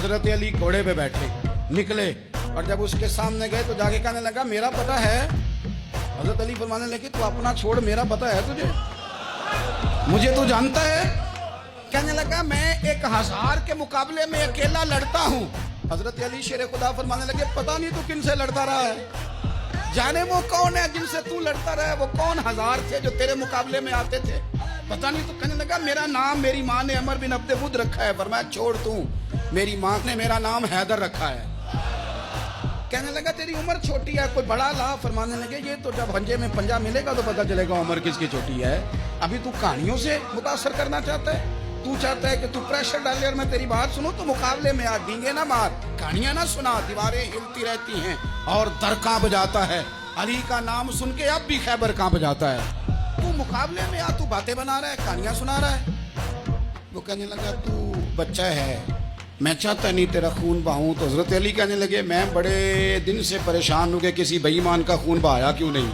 हजरत अली घोड़े पे बैठे निकले और जब उसके सामने गए तो जाके कहने लगा मेरा पता है। हजरत अली फरमाने लगे तू अपना छोड़, मेरा पता है तुझे, मुझे तू जानता है। कहने लगा मैं 1000 के मुकाबले में अकेला लड़ता हूँ। हजरत अली शेर खुदा फरमाने लगे पता नहीं तू किन से लड़ता रहा है, जाने वो कौन है जिनसे तू लड़ता रहा है, वो कौन 1000 थे जो तेरे मुकाबले में आते थे, पता नहीं। तो कहने लगा मेरा नाम मेरी माँ ने अमर बिन अब्दे बुद रखा है। फरमाया छोड़ तू, मेरी माँ ने मेरा नाम हैदर रखा है। कहने लगा तेरी उम्र छोटी है, कोई बड़ा ला। फरमाने लगे ये तो जब पंजे में पंजा मिलेगा तो पता चलेगा उम्र किसकी छोटी है। अभी तू कहानियों से मुतासर करना चाहता है, तू चाहता है कि तू प्रेशर डाले और मैं तेरी बात सुनूं, तो मुकाबले में आ, डींगे ना मार, कहानियां ना सुना, दीवारें हिलती रहती हैं और दर कांप जाता है। अली का नाम सुन के अब भी खैबर कांप जाता है। तू मुकाबले में आ, तू बातें बना रहा है, कहानियां सुना रहा है। वो कहने लगा तू बच्चा है, मैं चाहता नहीं तेरा खून बहाऊं। तो हजरत अली कहने लगे मैं बड़े दिन से परेशान हूं कि किसी बेईमान का खून बहाया क्यों नहीं,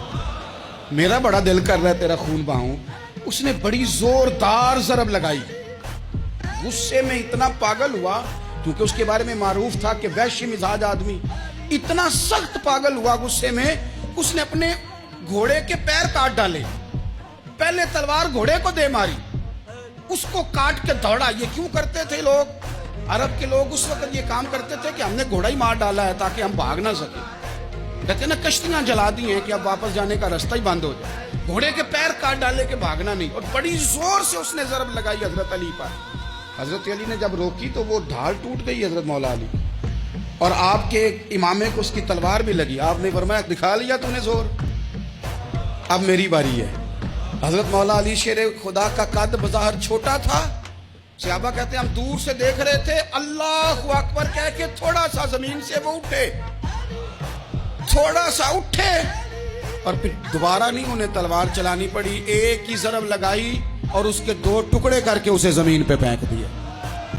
मेरा बड़ा दिल कर रहा है तेरा खून बहाऊं। उसने बड़ी जोरदार ज़रब लगाई, गुस्से में इतना पागल हुआ, क्योंकि उसके बारे में मारूफ था कि वैश्य मिजाज आदमी, इतना सख्त पागल हुआ गुस्से में, उसने अपने घोड़े के पैर काट डाले। पहले तलवार घोड़े को दे मारी, उसको काट के दौड़ा। ये क्यों करते थे लोग, अरब के लोग उस वक्त ये काम करते थे कि हमने घोड़ा ही मार डाला है ताकि हम भाग ना सके। कहते ना कश्तियां जला दी हैं कि अब वापस जाने का रास्ता ही बंद हो जाए, घोड़े के पैर काट डाले के भागना नहीं। और बड़ी जोर से उसने ज़रब लगाई हजरत अली पर। हजरत अली ने जब रोकी तो वो ढाल टूट गई हजरत मौला अली, और आपके इमामे को उसकी तलवार भी लगी। आपने फरमाया दिखा लिया तूने जोर, अब मेरी बारी है। हजरत मौला अली शेर खुदा का कद बज़ाहिर छोटा था। सहाबा कहते हैं हम दूर से देख रहे थे, अल्लाहु अकबर कह के थोड़ा सा जमीन से वो उठे, थोड़ा सा उठे, और फिर दोबारा नहीं उन्हें तलवार चलानी पड़ी, एक ही ज़रब लगाई और उसके 2 टुकड़े करके उसे जमीन पे फेंक दिया।